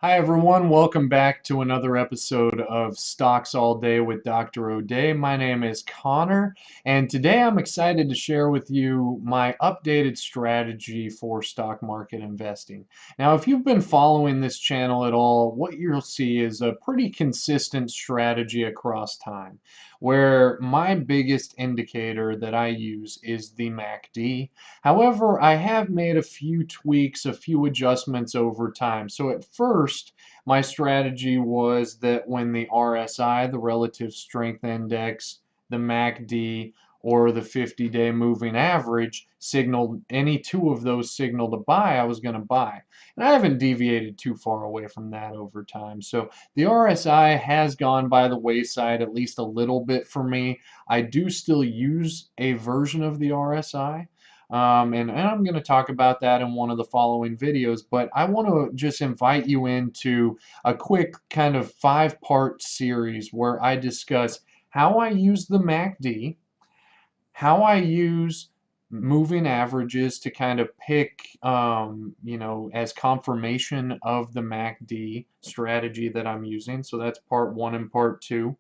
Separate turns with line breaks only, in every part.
Hi everyone, welcome back to another episode of Stocks All Day with Dr. O'Day. My name is Connor, and today I'm excited to share with you my updated strategy for stock market investing. Now, if you've been following this channel at all, what you'll see is a pretty consistent strategy across time, where my biggest indicator that I use is the MACD. However, I have made a few tweaks, a few adjustments over time. So at first, my strategy was that when the RSI, the Relative Strength Index, the MACD, or the 50-day moving average signaled, any two of those signaled to buy, I was going to buy. And I haven't deviated too far away from that over time. So the RSI has gone by the wayside at least a little bit for me. I do still use a version of the RSI. And I'm going to talk about that in one of the following videos, but I want to just invite you into a quick kind of 5-part series where I discuss how I use the MACD, how I use moving averages to kind of pick, as confirmation of the MACD strategy that I'm using. So that's part one and part two.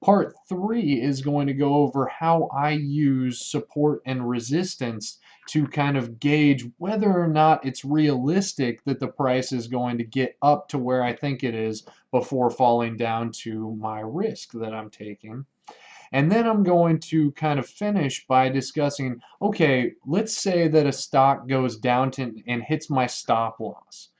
Part three is going to go over how I use support and resistance to kind of gauge whether or not it's realistic that the price is going to get up to where I think it is before falling down to my risk that I'm taking. And then I'm going to kind of finish by discussing, okay, let's say that a stock goes down to and hits my stop loss.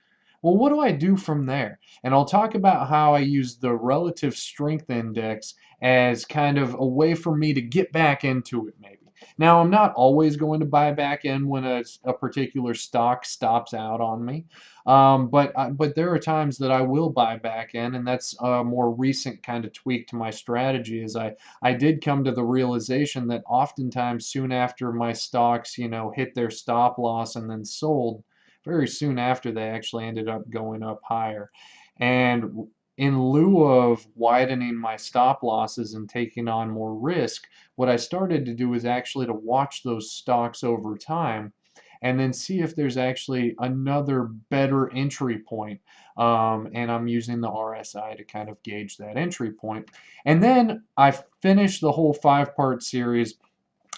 Well, what do I do from there? And I'll talk about how I use the relative strength index as kind of a way for me to get back into it, maybe. Now, I'm not always going to buy back in when a particular stock stops out on me, but there are times that I will buy back in, and that's a more recent kind of tweak to my strategy. Is I did come to the realization that oftentimes soon after my stocks, hit their stop loss and then sold, very soon after they actually ended up going up higher. And in lieu of widening my stop losses and taking on more risk, what I started to do is actually to watch those stocks over time and then see if there's actually another better entry point. And I'm using the RSI to kind of gauge that entry point. And then I finished the whole 5-part series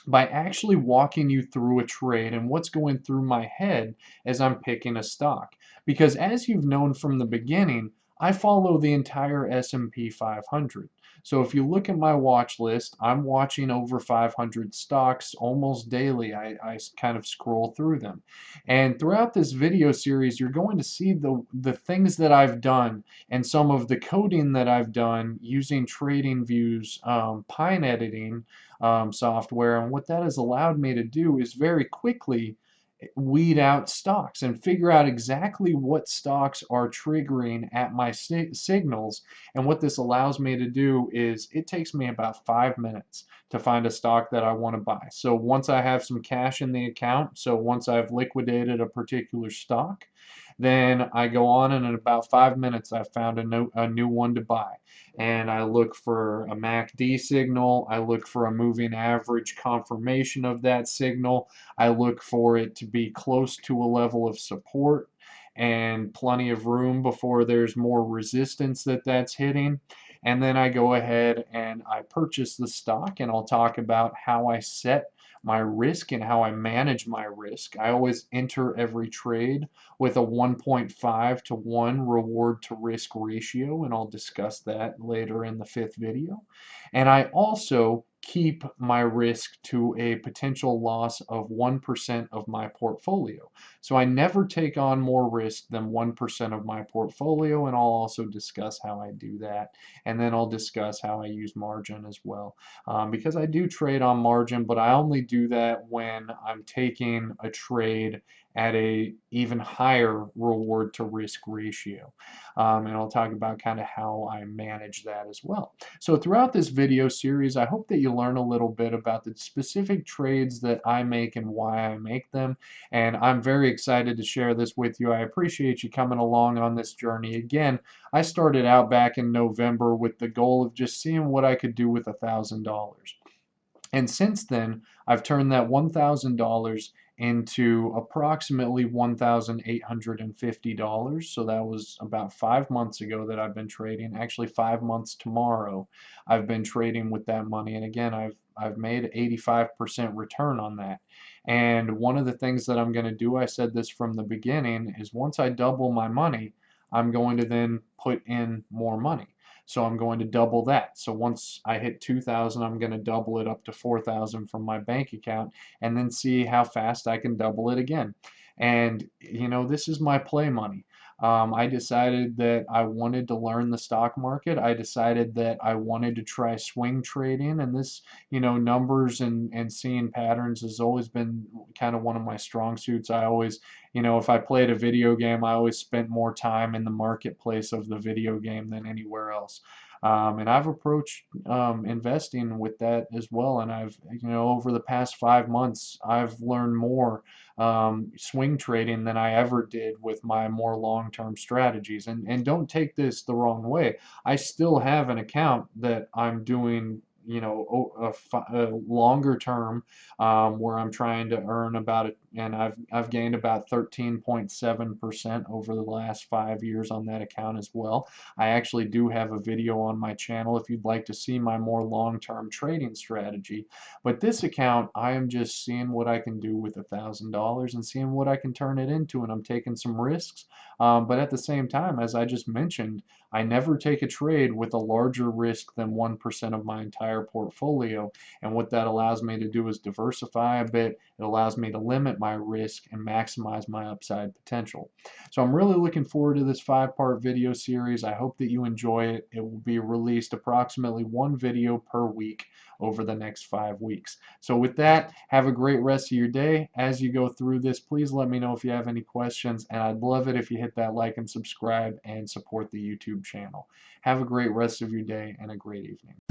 by actually walking you through a trade and what's going through my head as I'm picking a stock. Because as you've known from the beginning, I follow the entire S&P 500. So if you look at my watch list, I'm watching over 500 stocks almost daily. I kind of scroll through them. And throughout this video series, you're going to see the things that I've done and some of the coding that I've done using TradingView's Pine editing software. And what that has allowed me to do is very quickly weed out stocks and figure out exactly what stocks are triggering at my signals. And what this allows me to do is it takes me about 5 minutes to find a stock that I want to buy. So once I have some cash in the account, so once I've liquidated a particular stock, then I go on and in about 5 minutes I've found a new one to buy. And I look for a MACD signal, I look for a moving average confirmation of that signal, I look for it to be close to a level of support and plenty of room before there's more resistance that's hitting. And then I go ahead and I purchase the stock, and I'll talk about how I set my risk and how I manage my risk. I always enter every trade with a 1.5 to 1 reward to risk ratio, and I'll discuss that later in the 5th video. And I also keep my risk to a potential loss of 1% of my portfolio. So I never take on more risk than 1% of my portfolio, and I'll also discuss how I do that. And then I'll discuss how I use margin as well. Because I do trade on margin, but I only do that when I'm taking a trade at a even higher reward to risk ratio. And I'll talk about kind of how I manage that as well. So throughout this video series, I hope that you learn a little bit about the specific trades that I make and why I make them. And I'm very excited to share this with you. I appreciate you coming along on this journey. Again, I started out back in November with the goal of just seeing what I could do with $1,000. And since then, I've turned that $1,000 into approximately $1,850. So that was about 5 months ago that I've been trading. Actually, 5 months tomorrow, I've been trading with that money. And again, I've made 85% return on that. And one of the things that I'm going to do, I said this from the beginning, is once I double my money, I'm going to then put in more money. So I'm going to double that. So once I hit 2,000, I'm going to double it up to 4,000 from my bank account and then see how fast I can double it again. And this is my play money. I decided that I wanted to learn the stock market. I decided that I wanted to try swing trading, and this, numbers and seeing patterns has always been kind of one of my strong suits. I always, if I played a video game, I always spent more time in the marketplace of the video game than anywhere else. And I've approached investing with that as well. And I've, over the past 5 months, I've learned more swing trading than I ever did with my more long-term strategies. And don't take this the wrong way. I still have an account that I'm doing, a longer term, where I'm trying to earn about it, and I've gained about 13.7% over the last 5 years on that account as well. I actually do have a video on my channel if you'd like to see my more long-term trading strategy. But this account, I am just seeing what I can do with $1,000 and seeing what I can turn it into, and I'm taking some risks. But at the same time, as I just mentioned, I never take a trade with a larger risk than 1% of my entire portfolio. And what that allows me to do is diversify a bit. It allows me to limit my risk and maximize my upside potential. So I'm really looking forward to this 5-part video series. I hope that you enjoy it. It will be released approximately one video per week over the next 5 weeks. So with that, have a great rest of your day. As you go through this, please let me know if you have any questions, and I'd love it if you hit that like and subscribe and support the YouTube channel. Have a great rest of your day and a great evening.